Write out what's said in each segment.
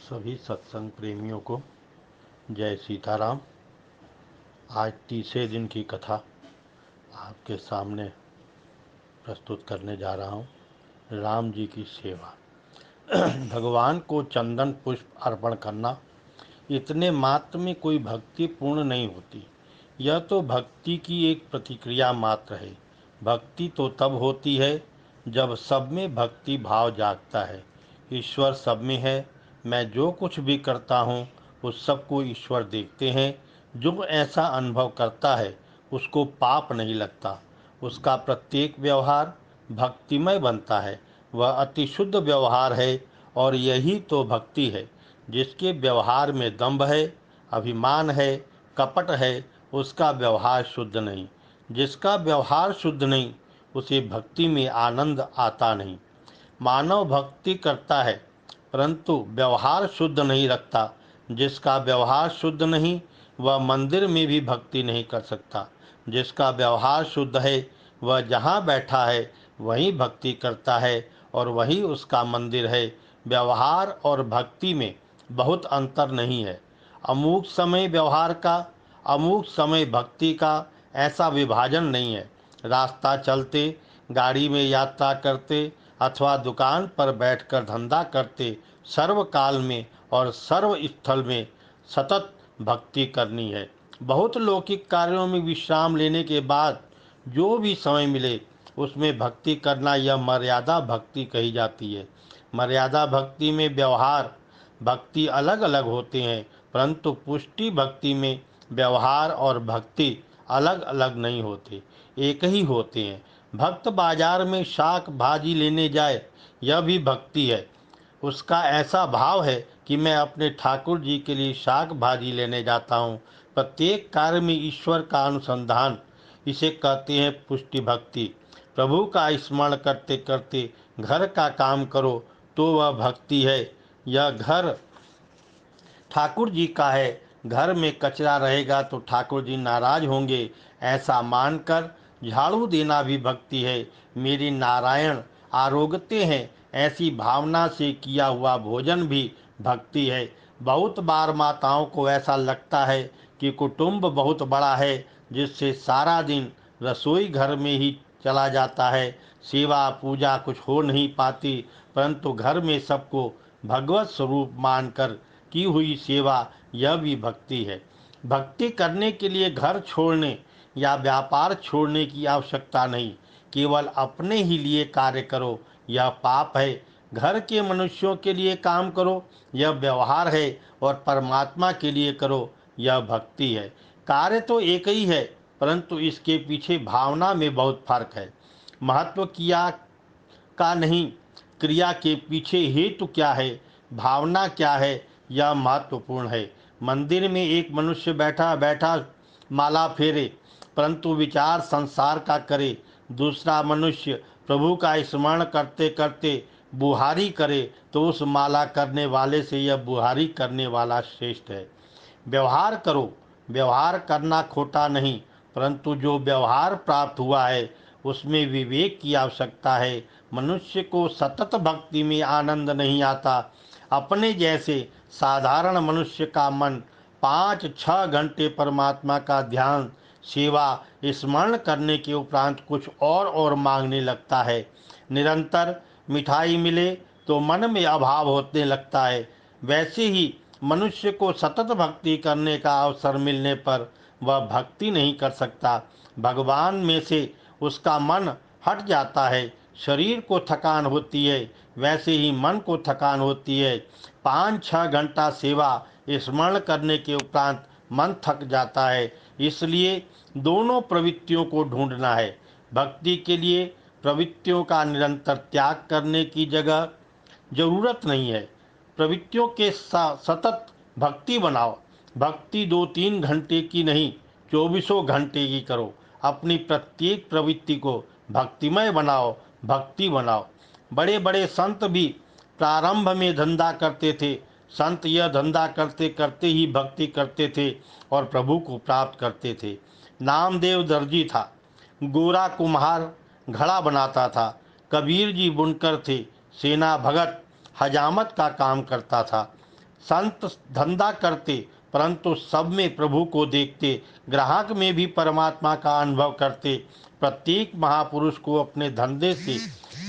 सभी सत्संग प्रेमियों को जय सीताराम। आज तीसरे दिन की कथा आपके सामने प्रस्तुत करने जा रहा हूँ। राम जी की सेवा। भगवान को चंदन पुष्प अर्पण करना इतने मात्र में कोई भक्ति पूर्ण नहीं होती। यह तो भक्ति की एक प्रतिक्रिया मात्र है। भक्ति तो तब होती है जब सब में भक्ति भाव जागता है। ईश्वर सब में है। मैं जो कुछ भी करता हूँ उस सब को ईश्वर देखते हैं। जो ऐसा अनुभव करता है उसको पाप नहीं लगता। उसका प्रत्येक व्यवहार भक्तिमय बनता है। वह अति शुद्ध व्यवहार है और यही तो भक्ति है। जिसके व्यवहार में दंभ है, अभिमान है, कपट है, उसका व्यवहार शुद्ध नहीं। जिसका व्यवहार शुद्ध नहीं उसे भक्ति में आनंद आता नहीं। मानव भक्ति करता है परंतु व्यवहार शुद्ध नहीं रखता। जिसका व्यवहार शुद्ध नहीं वह मंदिर में भी भक्ति नहीं कर सकता। जिसका व्यवहार शुद्ध है वह जहाँ बैठा है वहीं भक्ति करता है और वही उसका मंदिर है। व्यवहार और भक्ति में बहुत अंतर नहीं है। अमूक समय व्यवहार का, अमूक समय भक्ति का, ऐसा विभाजन नहीं है। रास्ता चलते, गाड़ी में यात्रा करते अथवा दुकान पर बैठकर धंधा करते, सर्वकाल में और सर्व स्थल में सतत भक्ति करनी है। बहुत लौकिक कार्यों में विश्राम लेने के बाद जो भी समय मिले उसमें भक्ति करना, यह मर्यादा भक्ति कही जाती है। मर्यादा भक्ति में व्यवहार भक्ति अलग अलग होते हैं, परंतु पुष्टि भक्ति में व्यवहार और भक्ति अलग अलग नहीं होते, एक ही होते हैं। भक्त बाजार में शाक भाजी लेने जाए, यह भी भक्ति है। उसका ऐसा भाव है कि मैं अपने ठाकुर जी के लिए शाक भाजी लेने जाता हूँ। प्रत्येक कार्य में ईश्वर का अनुसंधान, इसे कहते हैं पुष्टि भक्ति। प्रभु का स्मरण करते करते घर का काम करो तो वह भक्ति है। यह घर ठाकुर जी का है, घर में कचरा रहेगा तो ठाकुर जी नाराज होंगे, ऐसा मानकर झाड़ू देना भी भक्ति है। मेरे नारायण आरोगते हैं, ऐसी भावना से किया हुआ भोजन भी भक्ति है। बहुत बार माताओं को ऐसा लगता है कि कुटुंब बहुत बड़ा है, जिससे सारा दिन रसोई घर में ही चला जाता है, सेवा पूजा कुछ हो नहीं पाती। परंतु घर में सबको भगवत स्वरूप मानकर की हुई सेवा, यह भी भक्ति है। भक्ति करने के लिए घर छोड़ने या व्यापार छोड़ने की आवश्यकता नहीं। केवल अपने ही लिए कार्य करो, यह पाप है। घर के मनुष्यों के लिए काम करो, यह व्यवहार है। और परमात्मा के लिए करो, यह भक्ति है। कार्य तो एक ही है, परंतु इसके पीछे भावना में बहुत फर्क है। महत्व किया का नहीं, क्रिया के पीछे हेतु क्या है, भावना क्या है, यह महत्वपूर्ण है। मंदिर में एक मनुष्य बैठा बैठा माला फेरे परंतु विचार संसार का करे, दूसरा मनुष्य प्रभु का स्मरण करते करते बुहारी करे, तो उस माला करने वाले से यह बुहारी करने वाला श्रेष्ठ है। व्यवहार करो, व्यवहार करना खोटा नहीं, परंतु जो व्यवहार प्राप्त हुआ है उसमें विवेक की आवश्यकता है। मनुष्य को सतत भक्ति में आनंद नहीं आता। अपने जैसे साधारण मनुष्य का मन 5-6 घंटे परमात्मा का ध्यान, सेवा, स्मरण करने के उपरांत कुछ और मांगने लगता है। निरंतर मिठाई मिले तो मन में अभाव होने लगता है। वैसे ही मनुष्य को सतत भक्ति करने का अवसर मिलने पर वह भक्ति नहीं कर सकता। भगवान में से उसका मन हट जाता है। शरीर को थकान होती है, वैसे ही मन को थकान होती है। 5-6 घंटा सेवा स्मरण करने के उपरांत मन थक जाता है। इसलिए दोनों प्रवृत्तियों को ढूंढना है। भक्ति के लिए प्रवृत्तियों का निरंतर त्याग करने की जरूरत नहीं है। प्रवृत्तियों के सतत भक्ति बनाओ। भक्ति 2-3 घंटे की नहीं, 24 घंटे की करो। अपनी प्रत्येक प्रवृत्ति को भक्तिमय बनाओ, भक्ति बनाओ। बड़े बड़े संत भी प्रारंभ में धंधा करते थे। संत यह धंधा करते करते ही भक्ति करते थे और प्रभु को प्राप्त करते थे। नामदेव दर्जी था, गोरा कुम्हार घड़ा बनाता था। कबीर जी बुनकर थे, सेना भगत हजामत का काम करता था। संत धंधा करते परंतु सब में प्रभु को देखते, ग्राहक में भी परमात्मा का अनुभव करते। प्रत्येक महापुरुष को अपने धंधे से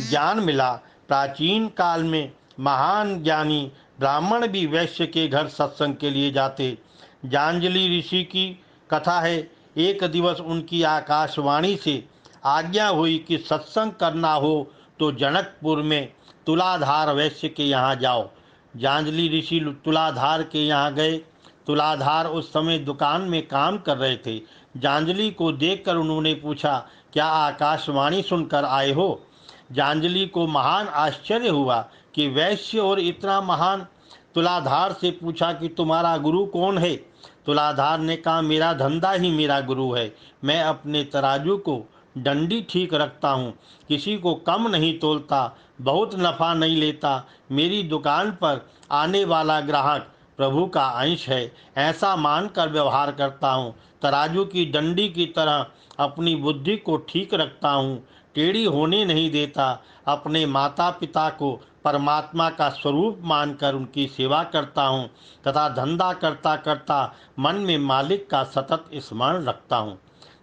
ज्ञान मिला। प्राचीन काल में महान ज्ञानी ब्राह्मण भी वैश्य के घर सत्संग के लिए जाते। जांजलि ऋषि की कथा है, एक दिवस उनकी आकाशवाणी से आज्ञा हुई कि सत्संग करना हो तो जनकपुर में तुलाधार वैश्य के यहाँ जाओ। जांजलि ऋषि तुलाधार के यहाँ गए। तुलाधार उस समय दुकान में काम कर रहे थे। जांजलि को देखकर उन्होंने पूछा, क्या आकाशवाणी सुनकर आए हो? जांजलि को महान आश्चर्य हुआ कि वैश्य और इतना महान। तुलाधार से पूछा कि तुम्हारा गुरु कौन है? तुलाधार ने कहा, मेरा धंधा ही मेरा गुरु है। मैं अपने तराजू को डंडी ठीक रखता हूँ, किसी को कम नहीं तोलता, बहुत नफ़ा नहीं लेता। मेरी दुकान पर आने वाला ग्राहक प्रभु का अंश है, ऐसा मानकर व्यवहार करता हूँ। तराजू की डंडी की तरह अपनी बुद्धि को ठीक रखता हूँ, टेढ़ी होने नहीं देता। अपने माता पिता को परमात्मा का स्वरूप मानकर उनकी सेवा करता हूँ तथा धंधा करता करता मन में मालिक का सतत स्मरण रखता हूँ।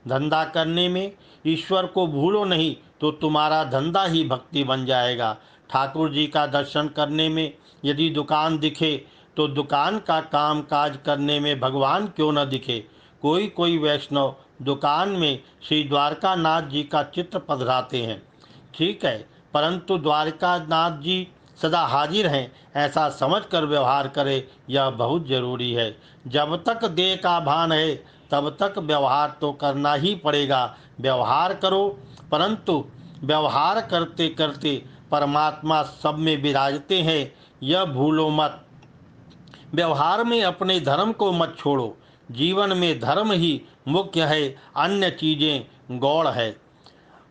धंधा करने में ईश्वर को भूलो नहीं तो तुम्हारा धंधा ही भक्ति बन जाएगा। ठाकुर जी का दर्शन करने में यदि दुकान दिखे तो दुकान का काम काज करने में भगवान क्यों न दिखे। कोई कोई वैष्णव दुकान में श्री द्वारकानाथ जी का चित्र पधराते हैं, ठीक है, परंतु द्वारकानाथ जी सदा हाजिर हैं ऐसा समझकर व्यवहार करे, यह बहुत जरूरी है। जब तक देह का भान है तब तक व्यवहार तो करना ही पड़ेगा। व्यवहार करो, परंतु व्यवहार करते करते परमात्मा सब में विराजते हैं, यह भूलो मत। व्यवहार में अपने धर्म को मत छोड़ो। जीवन में धर्म ही मुख्य है, अन्य चीजें गौण है।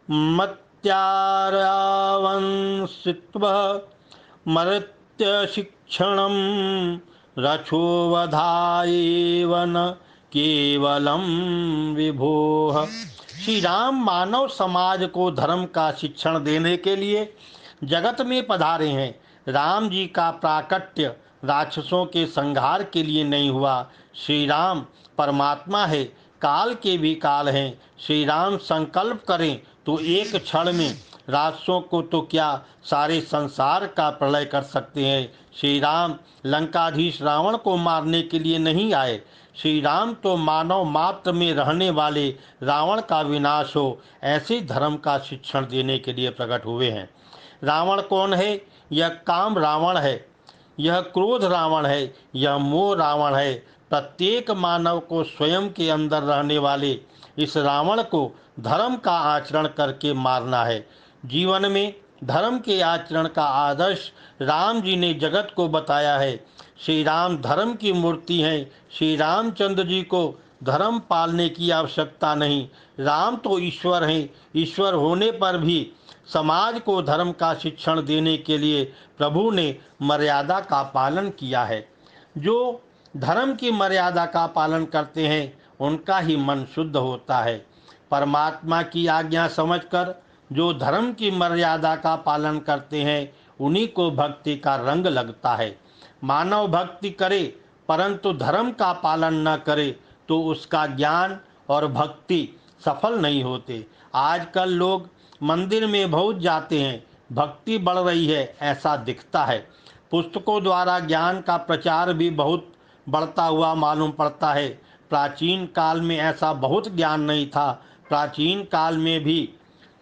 मत्यारावंसित्वः मर्त्यशिक्षणं रक्षोवधायेव न केवलम विभोः। श्री राम मानव समाज को धर्म का शिक्षण देने के लिए जगत में पधारे हैं। राम जी का प्राकट्य राक्षसों के संहार के लिए नहीं हुआ। श्री राम परमात्मा है, काल के भी काल हैं। श्री राम संकल्प करें तो एक क्षण में राक्षसों को तो क्या सारे संसार का प्रलय कर सकते हैं। श्री राम लंकाधीश रावण को मारने के लिए नहीं आए। श्री राम तो मानव मात्र में रहने वाले रावण का विनाश हो ऐसे धर्म का शिक्षण देने के लिए प्रकट हुए हैं। रावण कौन है? यह काम रावण है, यह क्रोध रावण है, यह मोह रावण है। प्रत्येक मानव को स्वयं के अंदर रहने वाले इस रावण को धर्म का आचरण करके मारना है। जीवन में धर्म के आचरण का आदर्श राम जी ने जगत को बताया है। श्री राम धर्म की मूर्ति हैं। श्री रामचंद्र जी को धर्म पालने की आवश्यकता नहीं। राम तो ईश्वर हैं। ईश्वर होने पर भी समाज को धर्म का शिक्षण देने के लिए प्रभु ने मर्यादा का पालन किया है। जो धर्म की मर्यादा का पालन करते हैं उनका ही मन शुद्ध होता है। परमात्मा की आज्ञा समझकर जो धर्म की मर्यादा का पालन करते हैं उन्हीं को भक्ति का रंग लगता है। मानव भक्ति करे परंतु धर्म का पालन न करे तो उसका ज्ञान और भक्ति सफल नहीं होते। आजकल लोग मंदिर में बहुत जाते हैं, भक्ति बढ़ रही है ऐसा दिखता है। पुस्तकों द्वारा ज्ञान का प्रचार भी बहुत बढ़ता हुआ मालूम पड़ता है। प्राचीन काल में ऐसा बहुत ज्ञान नहीं था। प्राचीन काल में भी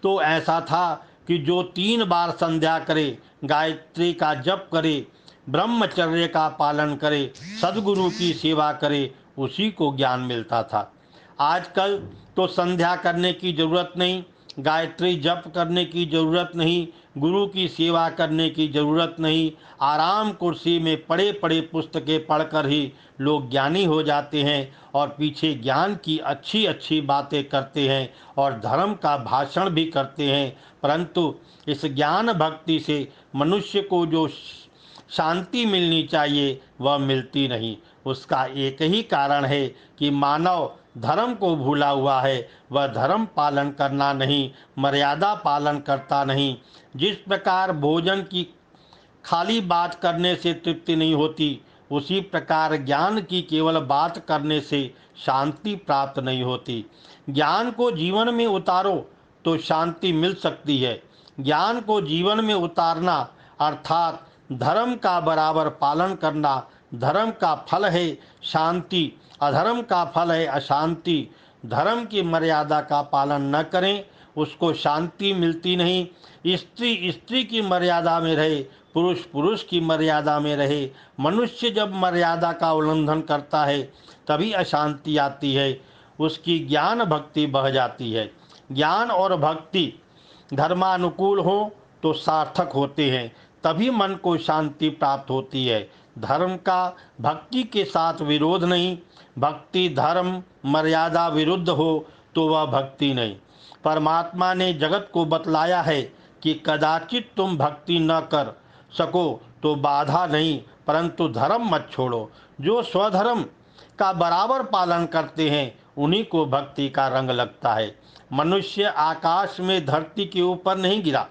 तो ऐसा था कि जो 3 बार संध्या करे, गायत्री का जप करे, ब्रह्मचर्य का पालन करे, सदगुरु की सेवा करे, उसी को ज्ञान मिलता था। आजकल तो संध्या करने की जरूरत नहीं, गायत्री जप करने की जरूरत नहीं, गुरु की सेवा करने की जरूरत नहीं। आराम कुर्सी में पड़े पड़े पुस्तकें पढ़कर ही लोग ज्ञानी हो जाते हैं और पीछे ज्ञान की अच्छी अच्छी बातें करते हैं और धर्म का भाषण भी करते हैं। परंतु इस ज्ञान भक्ति से मनुष्य को जो शांति मिलनी चाहिए वह मिलती नहीं। उसका एक ही कारण है कि मानव धर्म को भूला हुआ है। वह धर्म पालन करना नहीं, मर्यादा पालन करता नहीं। जिस प्रकार भोजन की खाली बात करने से तृप्ति नहीं होती, उसी प्रकार ज्ञान की केवल बात करने से शांति प्राप्त नहीं होती। ज्ञान को जीवन में उतारो तो शांति मिल सकती है। ज्ञान को जीवन में उतारना अर्थात धर्म का बराबर पालन करना धर्म का फल है शांति, अधर्म का फल है अशांति। धर्म की मर्यादा का पालन न करें उसको शांति मिलती नहीं। स्त्री स्त्री की मर्यादा में रहे, पुरुष पुरुष की मर्यादा में रहे। मनुष्य जब मर्यादा का उल्लंघन करता है तभी अशांति आती है, उसकी ज्ञान भक्ति बह जाती है। ज्ञान और भक्ति धर्मानुकूल हो तो सार्थक होते हैं, तभी मन को शांति प्राप्त होती है। धर्म का भक्ति के साथ विरोध नहीं, भक्ति धर्म मर्यादा विरुद्ध हो तो वह भक्ति नहीं। परमात्मा ने जगत को बतलाया है कि कदाचित तुम भक्ति न कर सको तो बाधा नहीं, परंतु धर्म मत छोड़ो। जो स्वधर्म का बराबर पालन करते हैं उन्हीं को भक्ति का रंग लगता है। मनुष्य आकाश में धरती के ऊपर नहीं गिरा,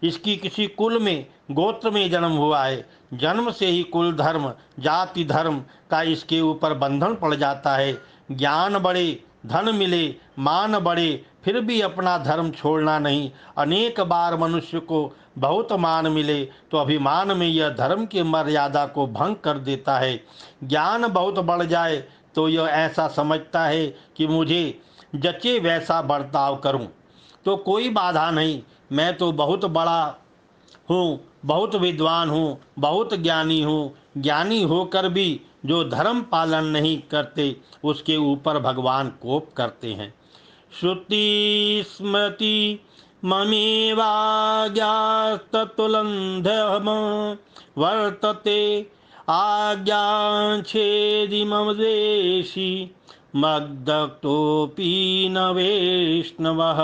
इसकी किसी कुल में गोत्र में जन्म हुआ है। जन्म से ही कुल धर्म जाति धर्म का इसके ऊपर बंधन पड़ जाता है। ज्ञान बढ़े, धन मिले, मान बढ़े, फिर भी अपना धर्म छोड़ना नहीं। अनेक बार मनुष्य को बहुत मान मिले तो अभिमान में यह धर्म की मर्यादा को भंग कर देता है। ज्ञान बहुत बढ़ जाए तो यह ऐसा समझता है कि मुझे जचे वैसा बर्ताव करूं तो कोई बाधा नहीं, मैं तो बहुत बड़ा हूँ, बहुत विद्वान हूँ, बहुत ज्ञानी हूँ। ज्ञानी होकर भी जो धर्म पालन नहीं करते उसके ऊपर भगवान कोप करते हैं। श्रुति स्मृति ममेवाज्ञास्ततुलन्धम वर्तते आज्ञाच्छेदि मम देशि मद्दक्तोऽपि न वैष्णवः।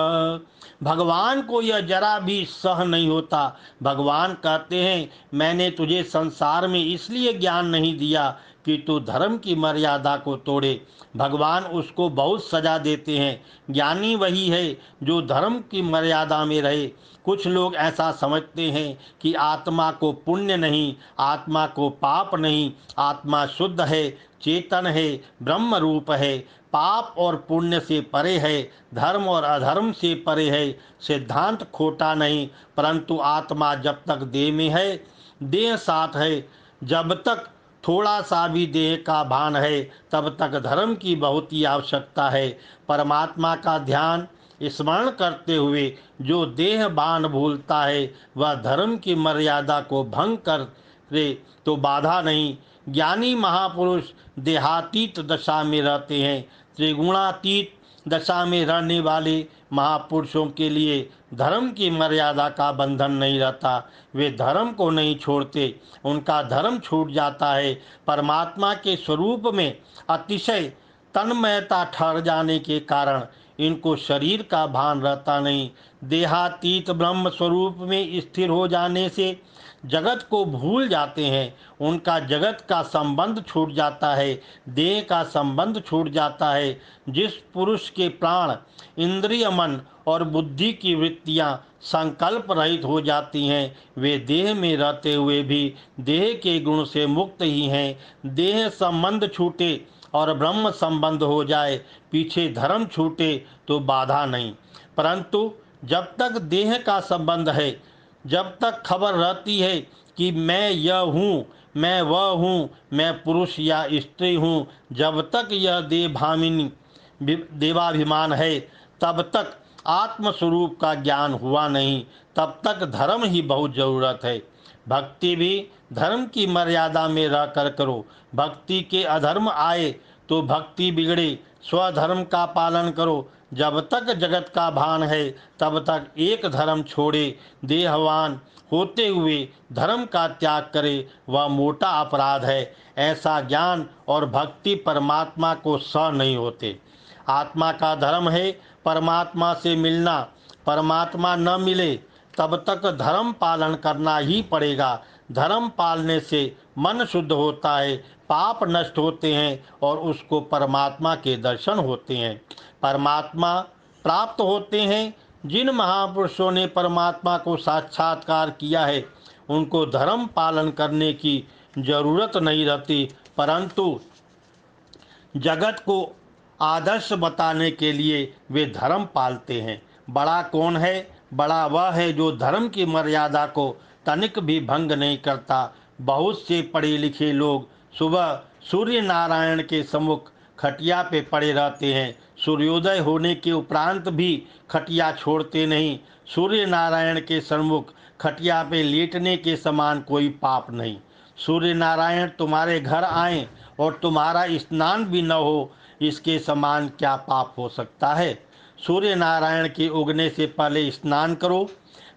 भगवान को यह जरा भी सह नहीं होता। भगवान कहते हैं मैंने तुझे संसार में इसलिए ज्ञान नहीं दिया कि तू धर्म की मर्यादा को तोड़े। भगवान उसको बहुत सजा देते हैं। ज्ञानी वही है जो धर्म की मर्यादा में रहे। कुछ लोग ऐसा समझते हैं कि आत्मा को पुण्य नहीं, आत्मा को पाप नहीं, आत्मा शुद्ध है, चेतन है, ब्रह्म रूप है, पाप और पुण्य से परे है, धर्म और अधर्म से परे है। सिद्धांत खोटा नहीं, परंतु आत्मा जब तक देह में है, देह साथ है, जब तक थोड़ा सा भी देह का भान है तब तक धर्म की बहुत ही आवश्यकता है। परमात्मा का ध्यान स्मरण करते हुए जो देह भान भूलता है वह धर्म की मर्यादा को भंग करे तो बाधा नहीं। ज्ञानी महापुरुष देहातीत दशा में रहते हैं। त्रिगुणातीत दशा में रहने वाले महापुरुषों के लिए धर्म की मर्यादा का बंधन नहीं रहता। वे धर्म को नहीं छोड़ते, उनका धर्म छूट जाता है। परमात्मा के स्वरूप में अतिशय तन्मयता ठहर जाने के कारण इनको शरीर का भान रहता नहीं। देहातीत ब्रह्म स्वरूप में स्थिर हो जाने से जगत को भूल जाते हैं। उनका जगत का संबंध छूट जाता है, देह का संबंध छूट जाता है। जिस पुरुष के प्राण, इंद्रिय, मन और बुद्धि की वृत्तियां संकल्प रहित हो जाती हैं वे देह में रहते हुए भी देह के गुण से मुक्त ही हैं। देह संबंध छूटे और ब्रह्म संबंध हो जाए, पीछे धर्म छूटे तो बाधा नहीं, परंतु जब तक देह का संबंध है, जब तक खबर रहती है कि मैं यह हूँ, मैं वह हूँ, मैं पुरुष या स्त्री हूँ, जब तक यह देवाभिमानी देवाभिमान है तब तक आत्मस्वरूप का ज्ञान हुआ नहीं। तब तक धर्म ही बहुत जरूरत है। भक्ति भी धर्म की मर्यादा में रह कर करो। भक्ति के अधर्म आए तो भक्ति बिगड़े, स्वधर्म का पालन करो। जब तक जगत का भान है तब तक एक धर्म छोड़े, देहवान होते हुए धर्म का त्याग करे वह मोटा अपराध है। ऐसा ज्ञान और भक्ति परमात्मा को सह नहीं होते। आत्मा का धर्म है परमात्मा से मिलना। परमात्मा न मिले तब तक धर्म पालन करना ही पड़ेगा। धर्म पालने से मन शुद्ध होता है, पाप नष्ट होते हैं और उसको परमात्मा के दर्शन होते हैं। परमात्मा प्राप्त होते हैं जिन महापुरुषों ने परमात्मा को साक्षात्कार किया है। उनको धर्म पालन करने की जरूरत नहीं रहती, परंतु जगत को आदर्श बताने के लिए वे धर्म पालते हैं। बड़ा कौन है? बड़ा वह है जो धर्म की मर्यादा को तनिक भी भंग नहीं करता। बहुत से पढ़े लिखे लोग सुबह सूर्य नारायण के सम्मुख खटिया पे पड़े रहते हैं। सूर्योदय होने के उपरांत भी खटिया छोड़ते नहीं। सूर्य नारायण के सम्मुख खटिया पे लेटने के समान कोई पाप नहीं। सूर्य नारायण तुम्हारे घर आए और तुम्हारा स्नान भी न हो, इसके समान क्या पाप हो सकता है? सूर्य नारायण के उगने से पहले स्नान करो।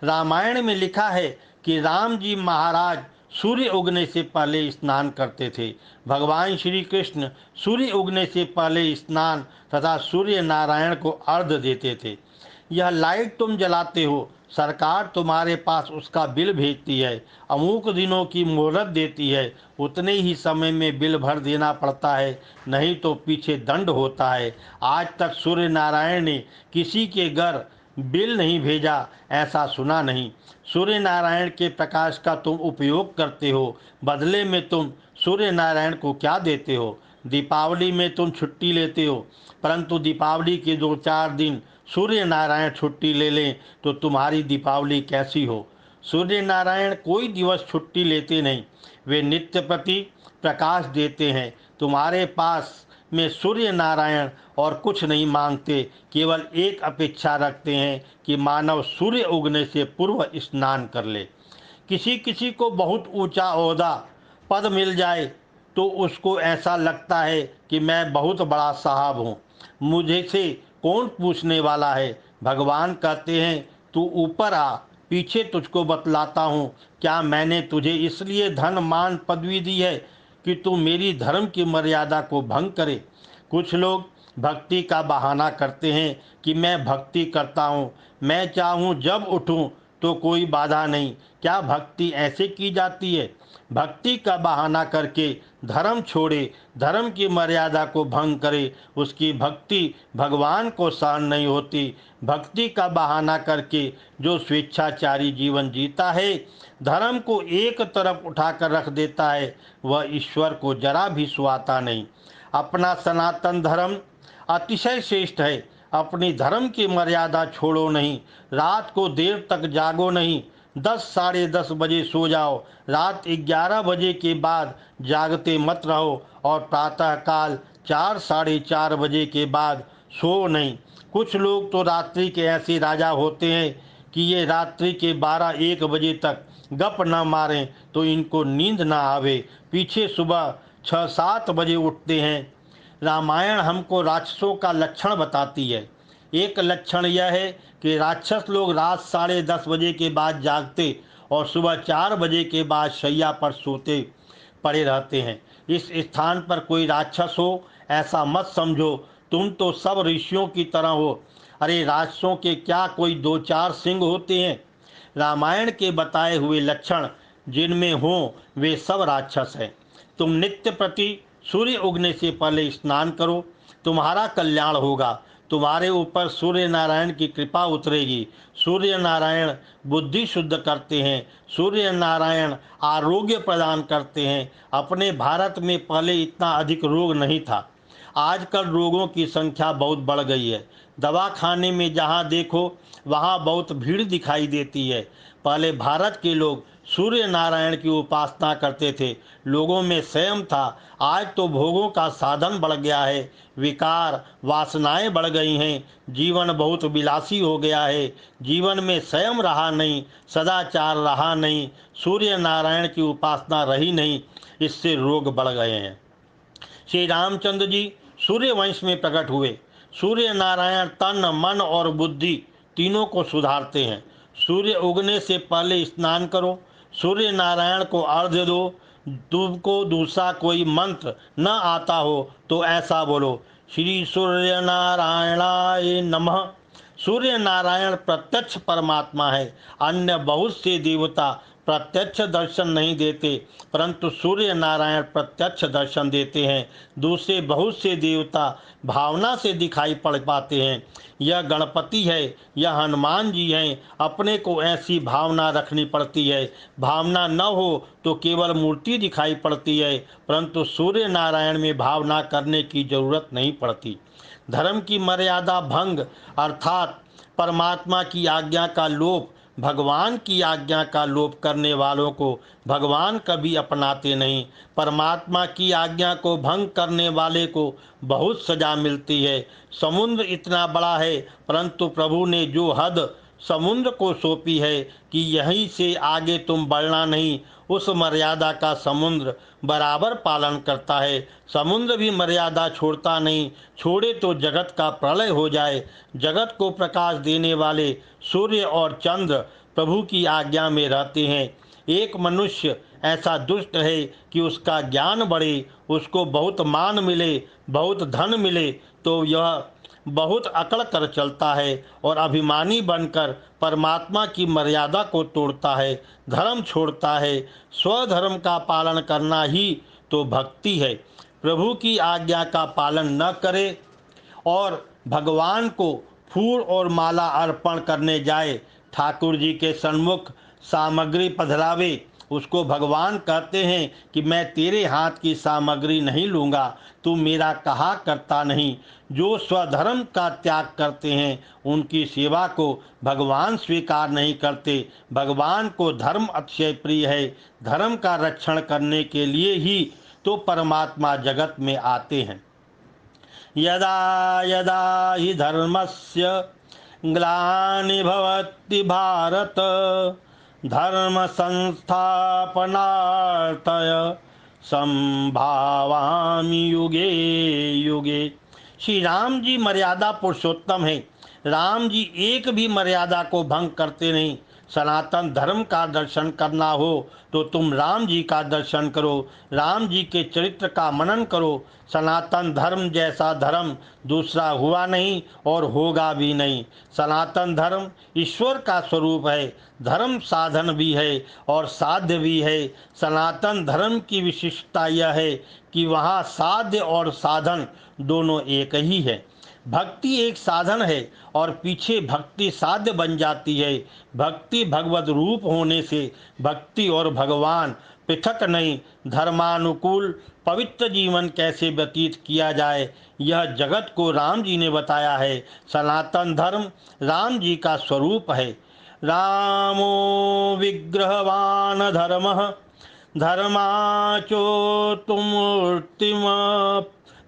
रामायण में लिखा है कि राम जी महाराज सूर्य उगने से पहले स्नान करते थे। भगवान श्री कृष्ण सूर्य उगने से पहले स्नान तथा सूर्य नारायण को अर्घ्य देते थे। यह लाइट तुम जलाते हो, सरकार तुम्हारे पास उसका बिल भेजती है, अमुक दिनों की मोहलत देती है, उतने ही समय में बिल भर देना पड़ता है, नहीं तो पीछे दंड होता है। आज तक सूर्य नारायण ने किसी के घर बिल नहीं भेजा, ऐसा सुना नहीं। सूर्य नारायण के प्रकाश का तुम उपयोग करते हो, बदले में तुम सूर्य नारायण को क्या देते हो? दीपावली में तुम छुट्टी लेते हो, परंतु दीपावली के 2-4 दिन सूर्य नारायण छुट्टी ले लें तो तुम्हारी दीपावली कैसी हो? सूर्य नारायण कोई दिवस छुट्टी लेते नहीं, वे नित्य प्रति प्रकाश देते हैं। तुम्हारे पास में सूर्य नारायण और कुछ नहीं मांगते, केवल एक अपेक्षा रखते हैं कि मानव सूर्य उगने से पूर्व स्नान कर ले। किसी किसी को बहुत ऊंचा ओहदा पद मिल जाए तो उसको ऐसा लगता है कि मैं बहुत बड़ा साहब हूँ, मुझे से कौन पूछने वाला है। भगवान कहते हैं तू ऊपर आ, पीछे तुझको बतलाता हूँ। क्या मैंने तुझे इसलिए धन मान पदवी दी है कि तू मेरी धर्म की मर्यादा को भंग करे? कुछ लोग भक्ति का बहाना करते हैं कि मैं भक्ति करता हूँ, मैं चाहूँ जब उठूँ तो कोई बाधा नहीं। क्या भक्ति ऐसे की जाती है? भक्ति का बहाना करके धर्म छोड़े, धर्म की मर्यादा को भंग करे, उसकी भक्ति भगवान को सहन नहीं होती। भक्ति का बहाना करके जो स्वेच्छाचारी जीवन जीता है, धर्म को एक तरफ उठाकर रख देता है, वह ईश्वर को जरा भी सुहाता नहीं। अपना सनातन धर्म अतिशय श्रेष्ठ है। अपनी धर्म की मर्यादा छोड़ो नहीं, रात को देर तक जागो नहीं। 10 साढ़े 10 बजे सो जाओ, रात 11 बजे के बाद जागते मत रहो और प्रातःकाल 4 साढ़े 4 बजे के बाद सो नहीं। कुछ लोग तो रात्रि के ऐसे राजा होते हैं कि ये रात्रि के 12-1 बजे तक गप न मारें तो इनको नींद ना आवे, पीछे सुबह 6-7 बजे उठते हैं। रामायण हमको राक्षसों का लक्षण बताती है। एक लक्षण यह है कि राक्षस लोग रात 10:30 बजे के बाद जागते और सुबह 4 बजे के बाद शैया पर सोते पड़े रहते हैं। इस स्थान पर कोई राक्षस हो ऐसा मत समझो, तुम तो सब ऋषियों की तरह हो। अरे राक्षसों के क्या कोई 2-4 सिंह होते हैं? रामायण के बताए हुए लक्षण जिनमें हो वे सब राक्षस हैं। तुम नित्य प्रति सूर्य उगने से पहले स्नान करो, तुम्हारा कल्याण होगा। तुम्हारे ऊपर सूर्य नारायण की कृपा उतरेगी। सूर्य नारायण बुद्धि शुद्ध करते हैं, सूर्य नारायण आरोग्य प्रदान करते हैं। अपने भारत में पहले इतना अधिक रोग नहीं था, आजकल रोगों की संख्या बहुत बढ़ गई है। दवा खाने में जहाँ देखो वहाँ बहुत भीड़ दिखाई देती है। पहले भारत के लोग सूर्य नारायण की उपासना करते थे, लोगों में संयम था। आज तो भोगों का साधन बढ़ गया है, विकार वासनाएं बढ़ गई हैं, जीवन बहुत विलासी हो गया है। जीवन में संयम रहा नहीं, सदाचार रहा नहीं, सूर्य नारायण की उपासना रही नहीं, इससे रोग बढ़ गए हैं। श्री रामचंद्र जी सूर्य वंश में प्रकट हुए। सूर्य नारायण तन मन और बुद्धि तीनों को सुधारते हैं। सूर्य उगने से पहले स्नान करो, सूर्य नारायण को अर्घ्य दो। तुमको दूसरा कोई मंत्र न आता हो तो ऐसा बोलो, श्री सूर्य नारायणाय नमः। सूर्य नारायण प्रत्यक्ष परमात्मा है, अन्य बहुत से देवता प्रत्यक्ष दर्शन नहीं देते, परंतु सूर्य नारायण प्रत्यक्ष दर्शन देते हैं। दूसरे बहुत से देवता भावना से दिखाई पड़ पाते हैं। यह गणपति है, यह हनुमान जी हैं। अपने को ऐसी भावना रखनी पड़ती है। भावना न हो तो केवल मूर्ति दिखाई पड़ती है, परंतु सूर्य नारायण में भावना करने की जरूरत नहीं पड़ती। धर्म की मर्यादा भंग अर्थात परमात्मा की आज्ञा का लोप, भगवान की आज्ञा का लोप करने वालों को भगवान कभी अपनाते नहीं। परमात्मा की आज्ञा को भंग करने वाले को बहुत सजा मिलती है। समुद्र इतना बड़ा है, परंतु प्रभु ने जो हद समुद्र को सौंपी है कि यहीं से आगे तुम बढ़ना नहीं, उस मर्यादा का समुद्र बराबर पालन करता है। समुद्र भी मर्यादा छोड़ता नहीं, छोड़े तो जगत का प्रलय हो जाए। जगत को प्रकाश देने वाले सूर्य और चंद्र प्रभु की आज्ञा में रहते हैं। एक मनुष्य ऐसा दुष्ट है कि उसका ज्ञान बढ़े, उसको बहुत मान मिले, बहुत धन मिले, तो यह बहुत अकड़ कर चलता है और अभिमानी बनकर परमात्मा की मर्यादा को तोड़ता है, धर्म छोड़ता है। स्वधर्म का पालन करना ही तो भक्ति है। प्रभु की आज्ञा का पालन न करे और भगवान को फूल और माला अर्पण करने जाए, ठाकुर जी के सन्मुख सामग्री पधरावे, उसको भगवान कहते हैं कि मैं तेरे हाथ की सामग्री नहीं लूँगा, तू मेरा कहा करता नहीं। जो स्वधर्म का त्याग करते हैं उनकी सेवा को भगवान स्वीकार नहीं करते। भगवान को धर्म अतिशय प्रिय है। धर्म का रक्षण करने के लिए ही तो परमात्मा जगत में आते हैं। यदा यदा हि धर्मस्य ग्लानि भवति भारत धर्म संस्थापनार्थय संभावामि युगे युगे। श्री राम जी मर्यादा पुरुषोत्तम है। राम जी एक भी मर्यादा को भंग करते नहीं। सनातन धर्म का दर्शन करना हो तो तुम राम जी का दर्शन करो, राम जी के चरित्र का मनन करो। सनातन धर्म जैसा धर्म दूसरा हुआ नहीं और होगा भी नहीं। सनातन धर्म ईश्वर का स्वरूप है। धर्म साधन भी है और साध्य भी है। सनातन धर्म की विशिष्टता यह है कि वहाँ साध्य और साधन दोनों एक ही है। भक्ति एक साधन है और पीछे भक्ति साध्य बन जाती है। भक्ति भगवत रूप होने से भक्ति और भगवान पृथक नहीं। धर्मानुकूल पवित्र जीवन कैसे व्यतीत किया जाए, यह जगत को राम जी ने बताया है। सनातन धर्म राम जी का स्वरूप है। रामो विग्रहवान धर्मः धर्माचोतुमूर्तिम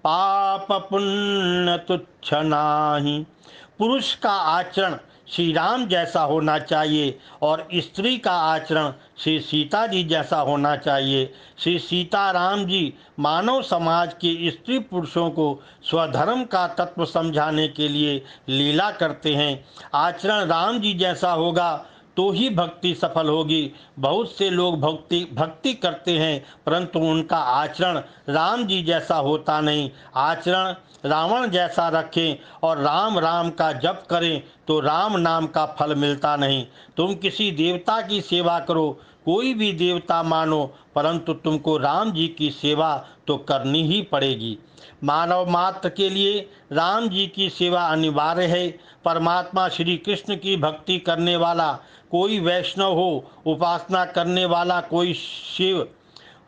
पाप पुण्य तुच्छ नाही। पुरुष का आचरण श्री राम जैसा होना चाहिए और स्त्री का आचरण श्री सीता जी जैसा होना चाहिए। श्री सीता राम जी मानव समाज के स्त्री पुरुषों को स्वधर्म का तत्व समझाने के लिए लीला करते हैं। आचरण राम जी जैसा होगा तो ही भक्ति सफल होगी। बहुत से लोग भक्ति करते हैं, परंतु उनका आचरण राम जी जैसा होता नहीं। आचरण रावण जैसा रखें और राम राम का जप करें तो राम नाम का फल मिलता नहीं। तुम किसी देवता की सेवा करो, कोई भी देवता मानो, परंतु तुमको राम जी की सेवा तो करनी ही पड़ेगी। मानव मात्र के लिए राम जी की सेवा अनिवार्य है। परमात्मा श्री कृष्ण की भक्ति करने वाला कोई वैष्णव हो, उपासना करने वाला कोई शिव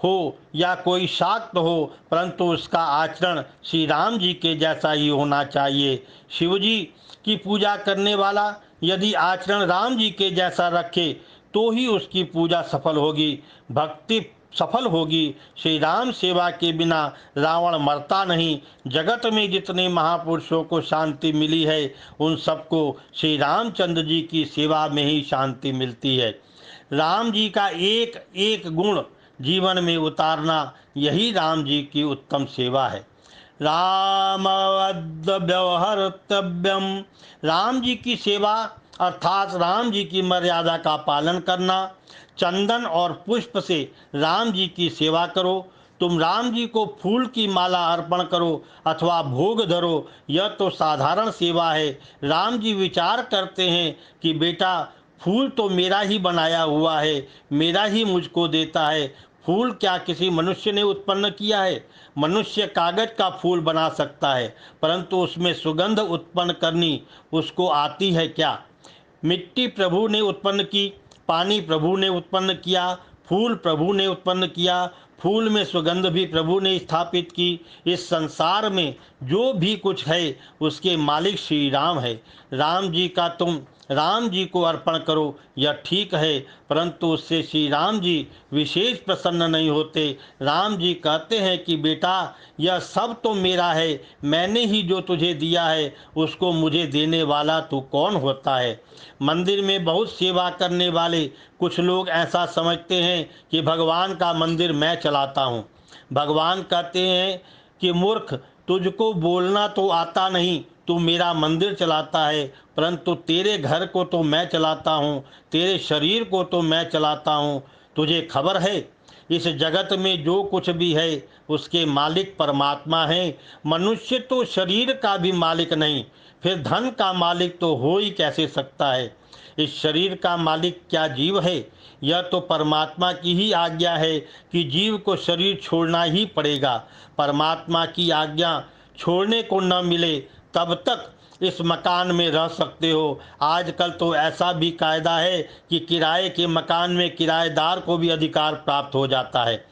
हो या कोई शाक्त हो, परंतु उसका आचरण श्री राम जी के जैसा ही होना चाहिए। शिव जी की पूजा करने वाला यदि आचरण राम जी के जैसा रखे तो ही उसकी पूजा सफल होगी, भक्ति सफल होगी। श्री राम सेवा के बिना रावण मरता नहीं। जगत में जितने महापुरुषों को शांति मिली है उन सबको श्री रामचंद्र जी की सेवा में ही शांति मिलती है। राम जी का एक एक गुण जीवन में उतारना यही राम जी की उत्तम सेवा है। रामवद् व्यवहर्तव्यम। राम जी की सेवा अर्थात राम जी की मर्यादा का पालन करना। चंदन और पुष्प से राम जी की सेवा करो। तुम राम जी को फूल की माला अर्पण करो अथवा भोग धरो, यह तो साधारण सेवा है। राम जी विचार करते हैं कि बेटा फूल तो मेरा ही बनाया हुआ है, मेरा ही मुझको देता है। फूल क्या किसी मनुष्य ने उत्पन्न किया है? मनुष्य कागज का फूल बना सकता है, परंतु उसमें सुगंध उत्पन्न करनी उसको आती है क्या? मिट्टी प्रभु ने उत्पन्न की, पानी प्रभु ने उत्पन्न किया, फूल प्रभु ने उत्पन्न किया, फूल में सुगंध भी प्रभु ने स्थापित की। इस संसार में जो भी कुछ है उसके मालिक श्री राम है। राम जी का तुम राम जी को अर्पण करो, यह ठीक है, परंतु उससे श्री राम जी विशेष प्रसन्न नहीं होते। राम जी कहते हैं कि बेटा, यह सब तो मेरा है, मैंने ही जो तुझे दिया है उसको मुझे देने वाला तू कौन होता है? मंदिर में बहुत सेवा करने वाले कुछ लोग ऐसा समझते हैं कि भगवान का मंदिर मैं चलाता हूँ। भगवान कहते हैं कि मूर्ख, तुझको बोलना तो आता नहीं, तू मेरा मंदिर चलाता है, परंतु तेरे घर को तो मैं चलाता हूँ, तेरे शरीर को तो मैं चलाता हूँ। तुझे खबर है, इस जगत में जो कुछ भी है उसके मालिक परमात्मा है। मनुष्य तो शरीर का भी मालिक नहीं, फिर धन का मालिक तो हो ही कैसे सकता है? इस शरीर का मालिक क्या जीव है? यह तो परमात्मा की ही आज्ञा है कि जीव को शरीर छोड़ना ही पड़ेगा। परमात्मा की आज्ञा छोड़ने को न मिले तब तक इस मकान में रह सकते हो। आजकल तो ऐसा भी कायदा है कि किराए के मकान में किराएदार को भी अधिकार प्राप्त हो जाता है।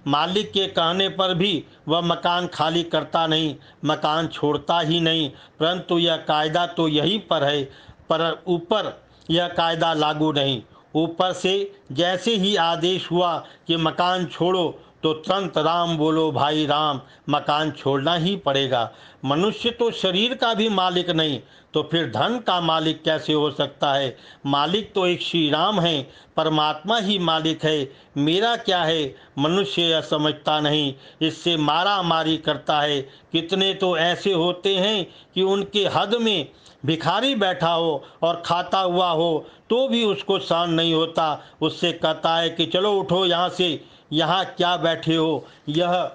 मालिक के कहने पर भी वह मकान खाली करता नहीं, मकान छोड़ता ही नहीं, परंतु यह कायदा तो यहीं पर है, पर ऊपर यह कायदा लागू नहीं। ऊपर से जैसे ही आदेश हुआ कि मकान छोड़ो तो तुरंत राम बोलो भाई राम, मकान छोड़ना ही पड़ेगा। मनुष्य तो शरीर का भी मालिक नहीं, तो फिर धन का मालिक कैसे हो सकता है? मालिक तो एक श्री राम है, परमात्मा ही मालिक है। मेरा क्या है? मनुष्य यह समझता नहीं, इससे मारा मारी करता है। कितने तो ऐसे होते हैं कि उनके हद में भिखारी बैठा हो और खाता हुआ हो तो भी उसको सहन नहीं होता। उससे कहता है कि चलो उठो यहाँ से, यहाँ क्या बैठे हो, यह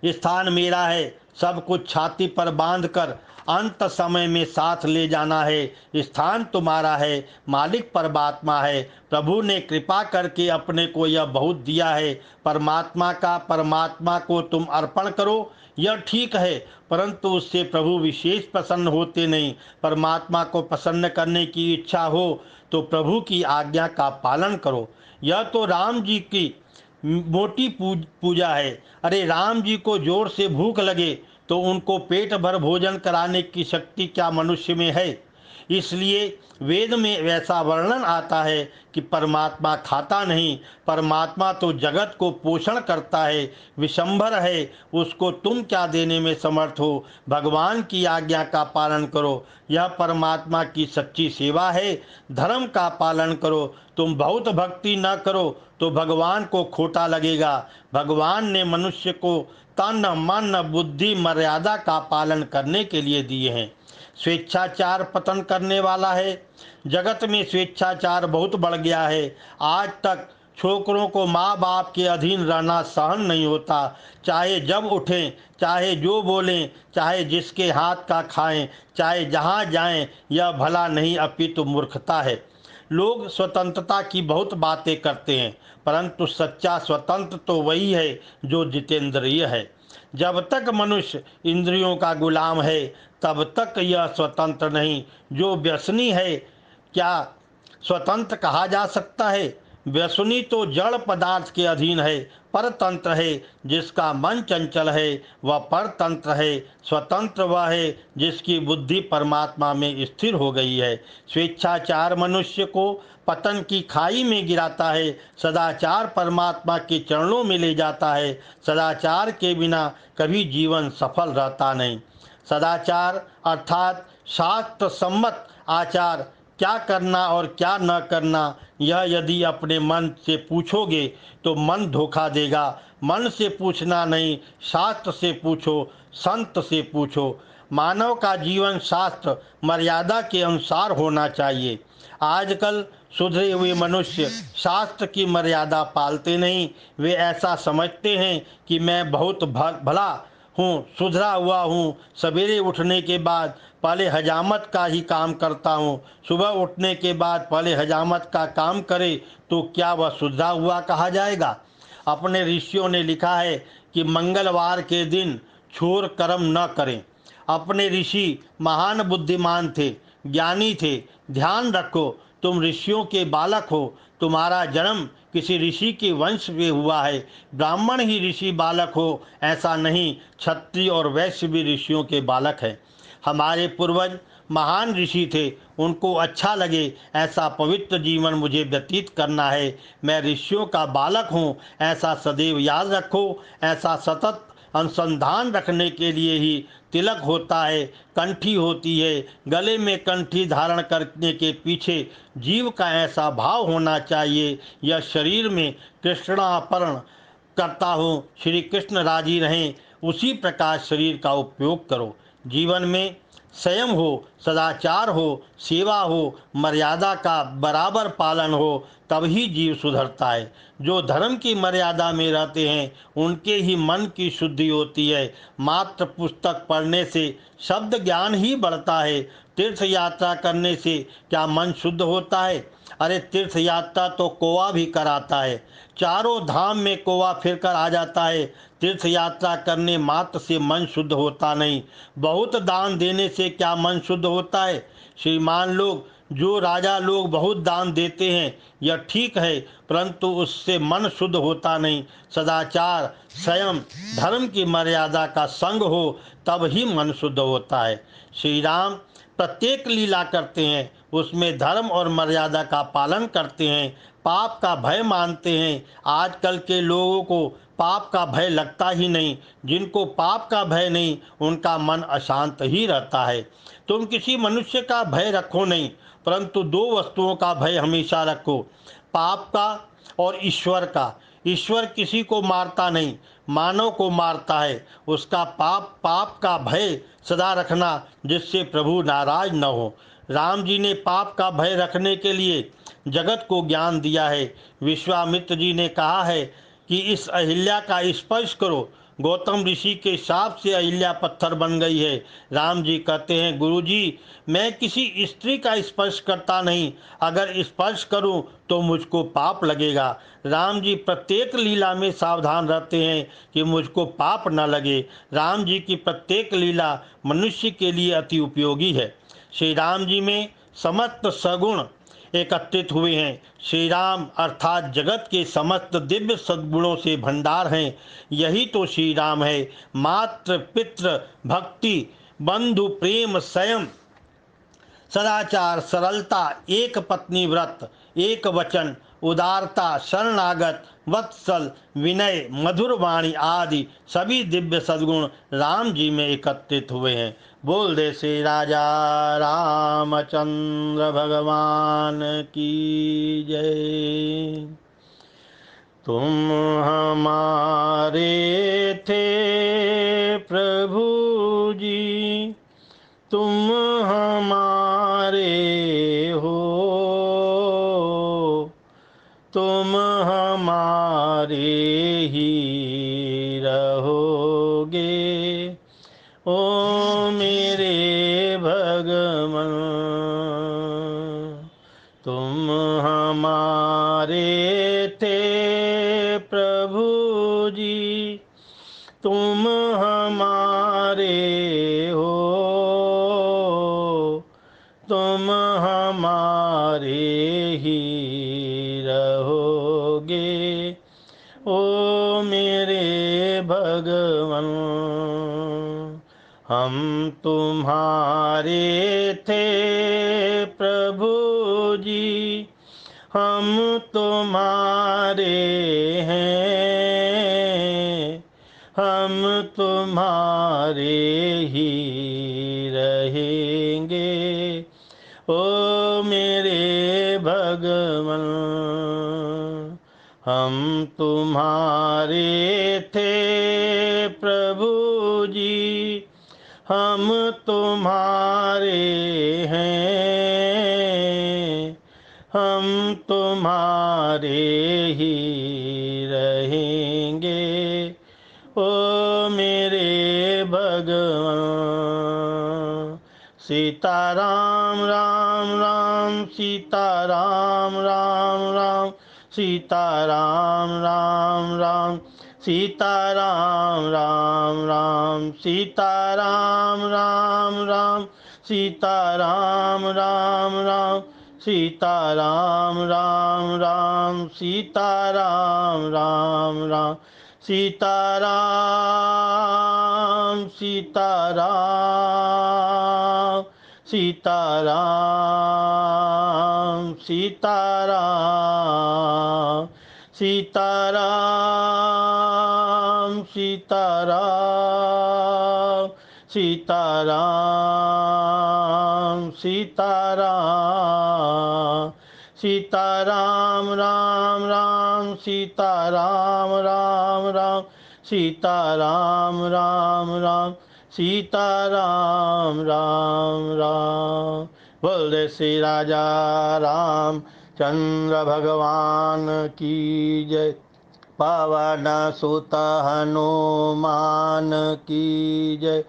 स्थान मेरा है। सब कुछ छाती पर बांधकर अंत समय में साथ ले जाना है। स्थान तुम्हारा है, मालिक परमात्मा है। प्रभु ने कृपा करके अपने को यह बहुत दिया है। परमात्मा को तुम अर्पण करो, यह ठीक है, परंतु उससे प्रभु विशेष प्रसन्न होते नहीं। परमात्मा को प्रसन्न करने की इच्छा हो तो प्रभु की आज्ञा का पालन करो। यह तो राम जी की मोटी पूजा है। अरे राम जी को जोर से भूख लगे तो उनको पेट भर भोजन कराने की शक्ति क्या मनुष्य में है? इसलिए वेद में वैसा वर्णन आता है कि परमात्मा खाता नहीं, परमात्मा तो जगत को पोषण करता है, विशंभर है, उसको तुम क्या देने में समर्थ हो? भगवान की आज्ञा का पालन करो, यह परमात्मा की सच्ची सेवा है। धर्म का पालन करो, तुम बहुत भक्ति न करो तो भगवान को खोटा लगेगा। भगवान ने मनुष्य को तन मन बुद्धि मर्यादा का पालन करने के लिए दिए हैं। स्वेच्छाचार पतन करने वाला है। जगत में स्वेच्छाचार बहुत बढ़ गया है। आज तक छोकरों को माँ बाप के अधीन रहना सहन नहीं होता। चाहे जब उठें, चाहे जो बोलें, चाहे जिसके हाथ का खाएं, चाहे जहाँ जाएं, यह भला नहीं अपितु मूर्खता है। लोग स्वतंत्रता की बहुत बातें करते हैं, परंतु सच्चा स्वतंत्र तो वही है जो जितेंद्रिय है। जब तक मनुष्य इंद्रियों का गुलाम है तब तक यह स्वतंत्र नहीं। जो व्यसनी है, क्या स्वतंत्र कहा जा सकता है? व्यसनी तो जड़ पदार्थ के अधीन है। परतंत्र है जिसका मन चंचल है, वह परतंत्र है। स्वतंत्र वह है जिसकी बुद्धि परमात्मा में स्थिर हो गई है। स्वेच्छाचार मनुष्य को पतन की खाई में गिराता है, सदाचार परमात्मा के चरणों में ले जाता है। सदाचार के बिना कभी जीवन सफल रहता नहीं। सदाचार अर्थात शास्त्र सम्मत आचार, क्या करना और क्या न करना, यह यदि अपने मन से पूछोगे तो मन धोखा देगा। मन से पूछना नहीं, शास्त्र से पूछो, संत से पूछो। मानव का जीवन शास्त्र मर्यादा के अनुसार होना चाहिए। आजकल सुधरे हुए मनुष्य शास्त्र की मर्यादा पालते नहीं। वे ऐसा समझते हैं कि मैं बहुत भला हूँ, सुधरा हुआ हूँ। सवेरे उठने के बाद पहले हजामत का ही काम करता हूँ। सुबह उठने के बाद पहले हजामत का काम करे तो क्या वह सुधरा हुआ कहा जाएगा? अपने ऋषियों ने लिखा है कि मंगलवार के दिन छोर कर्म न करें। अपने ऋषि महान बुद्धिमान थे, ज्ञानी थे। ध्यान रखो, तुम ऋषियों के बालक हो। तुम्हारा जन्म किसी ऋषि के वंश में हुआ है। ब्राह्मण ही ऋषि बालक हो ऐसा नहीं, क्षत्रिय और वैश्य भी ऋषियों के बालक हैं। हमारे पूर्वज महान ऋषि थे, उनको अच्छा लगे ऐसा पवित्र जीवन मुझे व्यतीत करना है। मैं ऋषियों का बालक हूँ ऐसा सदैव याद रखो। ऐसा सतत अनुसंधान रखने के लिए ही तिलक होता है, कंठी होती है। गले में कंठी धारण करने के पीछे जीव का ऐसा भाव होना चाहिए, यह शरीर में कृष्णापर्ण करता हूँ, श्री कृष्ण राजी रहें, उसी प्रकार शरीर का उपयोग करो। जीवन में संयम हो, सदाचार हो, सेवा हो, मर्यादा का बराबर पालन हो, तभी जीव सुधरता है। जो धर्म की मर्यादा में रहते हैं उनके ही मन की शुद्धि होती है। मात्र पुस्तक पढ़ने से शब्द ज्ञान ही बढ़ता है। तीर्थ यात्रा करने से क्या मन शुद्ध होता है? अरे तीर्थ यात्रा तो कोवा भी कराता है। चारों धाम में कोवा फिर कर आ जाता है। तीर्थ यात्रा करने मात्र से मन शुद्ध होता नहीं। बहुत दान देने से क्या मन शुद्ध होता है? श्रीमान लोग, जो राजा लोग बहुत दान देते हैं यह ठीक है, परंतु उससे मन शुद्ध होता नहीं। सदाचार, संयम, धर्म की मर्यादा का संग हो तब ही मन शुद्ध होता है। श्री राम प्रत्येक लीला करते हैं, उसमें धर्म और मर्यादा का पालन करते हैं, पाप का भय मानते हैं। आजकल के लोगों को पाप का भय लगता ही नहीं। जिनको पाप का भय नहीं उनका मन अशांत ही रहता है। तुम किसी मनुष्य का भय रखो नहीं, परंतु दो वस्तुओं का भय हमेशा रखो, पाप का और ईश्वर का। ईश्वर किसी को मारता नहीं, मानव को मारता है। उसका पाप का भय सदा रखना, जिससे प्रभु नाराज न हो। राम जी ने पाप का भय रखने के लिए जगत को ज्ञान दिया है। विश्वामित्र जी ने कहा है कि इस अहिल्या का स्पर्श करो। गौतम ऋषि के शाप से अहिल्या पत्थर बन गई है। राम जी कहते हैं, गुरुजी मैं किसी स्त्री का स्पर्श करता नहीं, अगर स्पर्श करूं तो मुझको पाप लगेगा। राम जी प्रत्येक लीला में सावधान रहते हैं कि मुझको पाप न लगे। राम जी की प्रत्येक लीला मनुष्य के लिए अति उपयोगी है। श्री राम जी में समस्त सगुण एकत्रित हुए हैं। श्री राम अर्थात जगत के समस्त दिव्य सद्गुणों से भंडार हैं। यही तो श्री राम है। मात्र पितृ भक्ति, बंधु प्रेम, संयम, सदाचार, सरलता, एक पत्नी व्रत, एक वचन, उदारता, शरणागत, वत्सल, विनय, मधुर वाणी आदि सभी दिव्य सद्गुण राम जी में एकत्रित हुए हैं। बोल दे श्री राजा रामचंद्र भगवान की जय। तुम हमारे थे प्रभु जी, तुम हमारे हो, तुम हमारे ही रहोगे। ओ मेरे भगवान, तुम हमारे थे प्रभु जी, तुम हमारे हो, तुम हमारे ही रहोगे। ओ मेरे भगवान, हम तुम्हारे थे प्रभु जी, हम तुम्हारे हैं, हम तुम्हारे ही रहेंगे। ओ मेरे भगवान, हम तुम्हारे थे प्रभु जी, हम तुम्हारे हैं, हम तुम्हारे ही रहेंगे। ओ मेरे भगवान। सीताराम राम राम सीताराम राम राम सीताराम राम राम सीताराम राम राम सीताराम राम राम सीताराम राम राम सीताराम राम राम सीताराम राम राम सीताराम सीताराम सीताराम सीताराम सीताराम सीताराम सीताराम सीताराम सीताराम राम राम सीताराम राम राम सीताराम राम राम सीताराम राम राम। बोले श्री राजा राम चंद्र भगवान की जय। पवन सुत हनुमान की जय।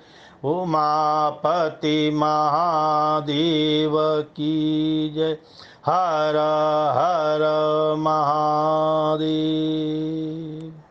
उमापति महादेव की जय। हर हर महादेव।